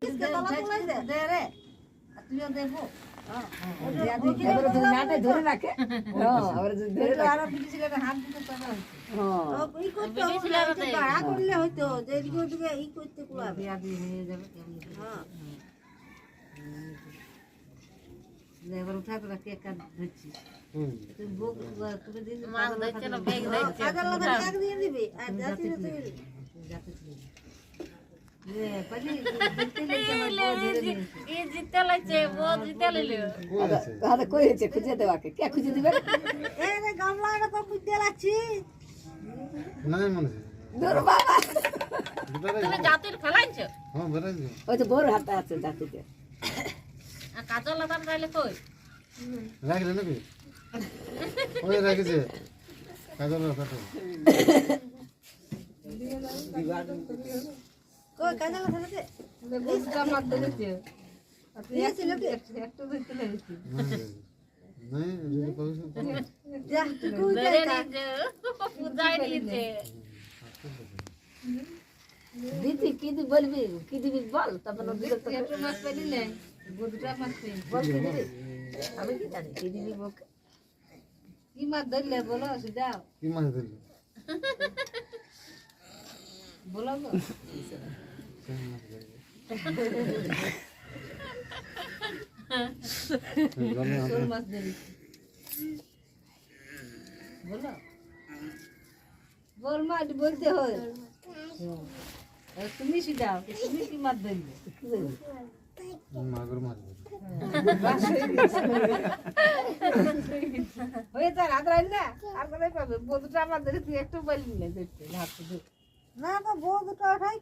কিসকে তলা তুলে দে রে তুইও দেবো ধরে রাখে আর বিড়ি সিগারেট হাত দিতে পারে ই করতে কাড়া করলে হয়তো যে এদিকে ওদিকে ই করতে কুলাবে আদি হয়ে যাবে হ্যাঁ এবার উঠা করে কেক কাট ধরছি তুই বুক তুই দিন মাছ ধরছে না বেগ ধরছে কাজল লাগা কাক দিয়ে দিবি আর যাতে তুই যাতে রে পাজি এই জিতে লাইছে ও জিতে লইলো দাদা কইছে খুঁজে দেওয়াকে কে খুঁজে দিবে এ রে গামলাটা তো খুঁজতে লাগছি নাই মনে দূর বাবা তুমি জাতির ফেলাইছো হ্যাঁ বেরাই ওই তো বড় হাতে আছে জাতিতে আর কাজল লাগান রাইলে কই রাখলে নাকি ওই রাখেছে কাজল কাটো কই কাজল ফেলেছে বুঝটা মার দিতে তুই ছিল কি একটু ধরতে লাগছি নাই যদি পাউছ যা তুই ধরে নিছে পূজায় নিছে দিদি কি দি বলবি কি দিবি বল তারপর দিতে তো একটু মাছ পেলি না গোদটা মাছ পেলি বল কি দিবি আমি কি জানি কি দিবি বক কি মাছ ধরলে বলো যাও কি মাছ দিলি বলো গো শোল মাছ ধরি বলো বল মাছ বলতে হয় তুমি শিখাও তুমি কি মাছ ধরলে মাগুর মাছ হয়ে তার হাত রাখ না আর কোথায় পাবে বন্ধুটা আমার ধরে তুই একটু বলবি না দেখতে না তো বউ দুটো ওঠাই